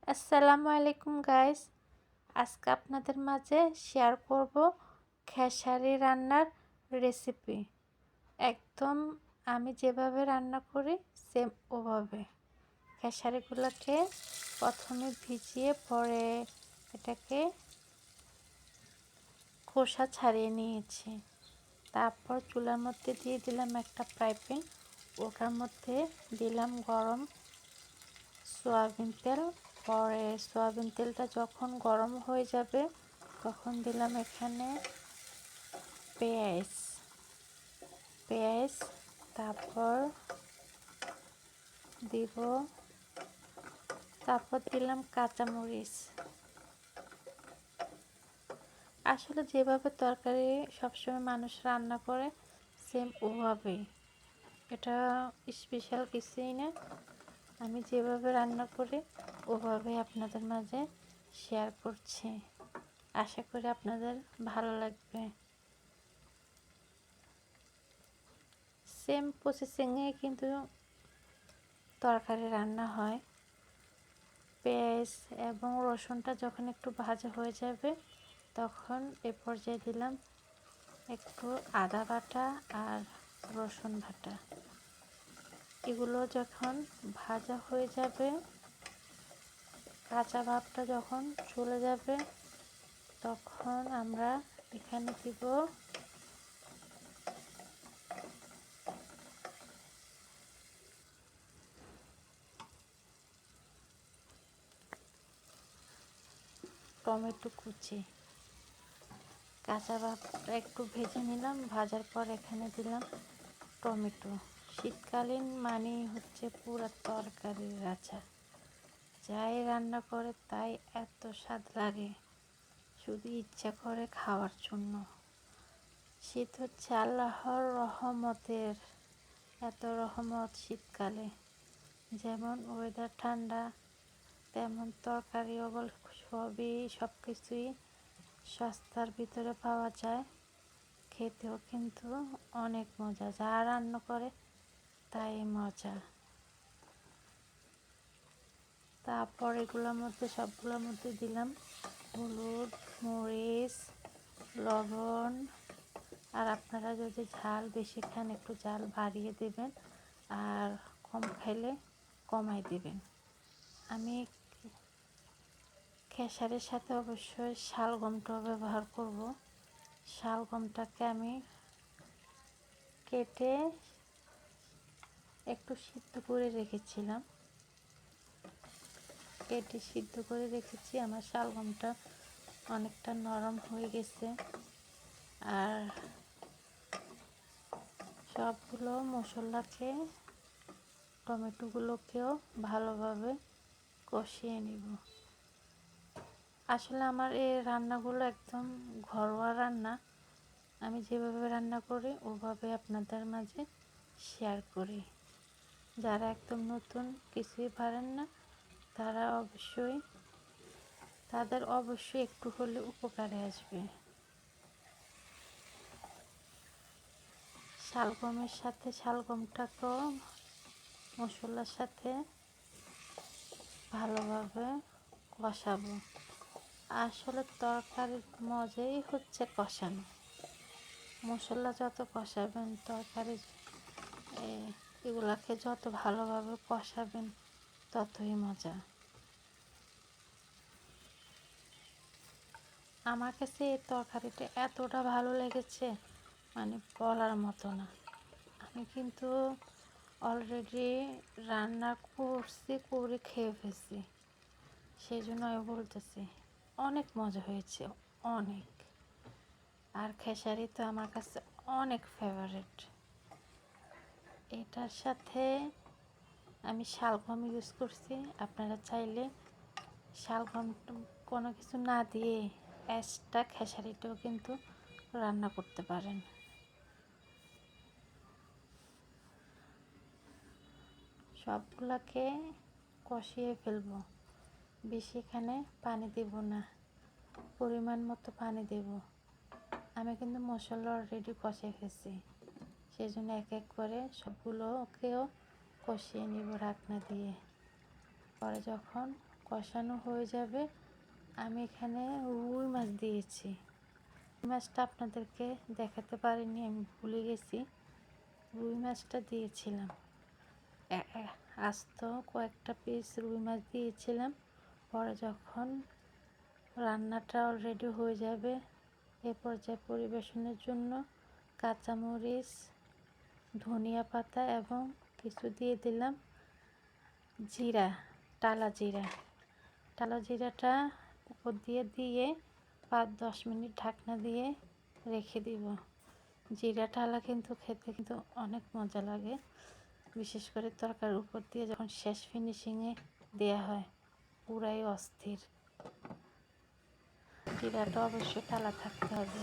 আসসালামু আলাইকুম গাইস। আজকে আপনাদের মাঝে শেয়ার করব খেসারি রান্নার রেসিপি। একদম আমি যেভাবে রান্না করি সেম ওভাবে। খেসারিগুলোকে প্রথমে ভিজিয়ে পরে এটাকে খোসা ছাড়িয়ে নিয়েছি। তারপর চুলার মধ্যে দিয়ে দিলাম একটা ফ্রাই প্যান, ওটার মধ্যে দিলাম গরম সয়াবিন তেল। পরে সয়াবিন তেলটা যখন গরম হয়ে যাবে তখন দিলাম এখানে পেঁয়াজ পেঁয়াজ তারপর দিব তারপর দিলাম কাঁচামরিচ। আসলে যেভাবে তরকারি সবসময় মানুষ রান্না করে সেম ওভাবেই, এটা স্পেশাল কিছুই না। আমি যেভাবে রান্না করি ওভাবে আপনাদের মাঝে শেয়ার করছি। আশা করি আপনাদের ভালো লাগবে। সেম প্রসেসিংয়ে কিন্তু তরকারি রান্না হয়। পেঁয়াজ এবং রসুনটা যখন একটু ভাজা হয়ে যাবে তখন এ পর্যায়ে দিলাম একটু আদা বাটা আর রসুন বাটা। এগুলো যখন ভাজা হয়ে যাবে, কাঁচা ভাবটা যখন চলে যাবে তখন আমরা এখানে দিব টমেটো কুচি। কাঁচা ভাবটা একটু ভেজে নিলাম, ভাজার পর এখানে দিলাম টমেটো। শীতকালীন মানেই হচ্ছে পুরো তরকারির রাজা। যাই রান্না করে তাই এত স্বাদ লাগে, শুধু ইচ্ছা করে খাওয়ার জন্য। শীত হচ্ছে আল্লাহর রহমতের এত রহমত। শীতকালে যেমন ওয়েদার ঠান্ডা, তেমন তরকারিও সব কিছুই সস্তার ভিতরে পাওয়া যায়। খেতেও কিন্তু অনেক মজা, যা রান্না করে তাই মজা। তারপর এগুলোর মধ্যে সবগুলোর মধ্যে দিলাম হলুদ, মরিচ, লবণ। আর আপনারা যদি ঝাল বেশি খান একটু ঝাল বাড়িয়ে দেবেন, আর কম খাইলে কমাই দেবেন। আমি খেসারির সাথে অবশ্যই শালগমটাও ব্যবহার করব। শালগমটাকে আমি কেটে একটু সিদ্ধ করে রেখেছিলাম। আমার শালগমটা অনেকটা নরম হয়ে গেছে। আর সবগুলো মশলাকে, টমেটোগুলোকেও ভালোভাবে কষিয়ে নিব। আসলে আমার এই রান্নাগুলো একদম ঘরোয়া রান্না। আমি যেভাবে রান্না করি ওভাবে আপনাদের মাঝে শেয়ার করি। যারা একদম নতুন, কিছুই পারেন না, তাদের অবশ্যই একটু হলে উপকারে আসবে। শালগমের সাথে শালগমটাকেও মশলার সাথে ভালোভাবে কষাবো। আসলে তরকারির মজাই হচ্ছে কষানো। মশলা যত কষাবেন, তরকারি এগুলাকে যত ভালোভাবে কষাবেন ততই মজা। আমার কাছে এই তরকারিটা এতটা ভালো লেগেছে, মানে বলার মতো না। আমি কিন্তু অলরেডি রান্না করে খেয়ে ফেলছি, সেই জন্য আমি বলতেছি অনেক মজা হয়েছে, অনেক। আর খেসারি তো আমার কাছে অনেক ফেভারিট। এটার সাথে আমি শালগম ইউজ করছি। আপনারা চাইলে শালগম কোনো কিছু না দিয়ে এক্সট্রা খেসারিটাও কিন্তু রান্না করতে পারেন। সবগুলোকে কষিয়ে ফেলবো, বেশি এখানে পানি দেব না, পরিমাণ মতো পানি দেব। আমি কিন্তু মশলা অলরেডি কষিয়ে ফেলছি, সেই জন্য এক এক করে সবগুলোকেও কষিয়ে নিব ঢাকনা দিয়ে। পরে যখন কষানো হয়ে যাবে। আমি এখানে রুই মাছ দিয়েছি। রুই মাছটা আপনাদেরকে দেখাতে পারিনি, আমি ভুলে গেছি। রুই মাছটা দিয়েছিলাম, আস্ত কয়েকটা পিস রুই মাছ দিয়েছিলাম। পরে যখন রান্নাটা অলরেডি হয়ে যাবে, এ পর্যায়ে পরিবেশনের জন্য কাঁচামরিচ, ধনিয়া পাতা এবং কিছু দিয়ে দিলাম জিরা, টালা জিরা। টালা জিরাটা উপর দিয়ে 5-10 মিনিট ঢাকনা দিয়ে রেখে দিব। জিরা টালা কিন্তু খেতে কিন্তু অনেক মজা লাগে, বিশেষ করে তরকারির উপর দিয়ে যখন শেষ ফিনিশিংয়ে দেয়া হয়, পুরাই অস্থির। জিরাটা অবশ্যই টালা থাকতে হবে।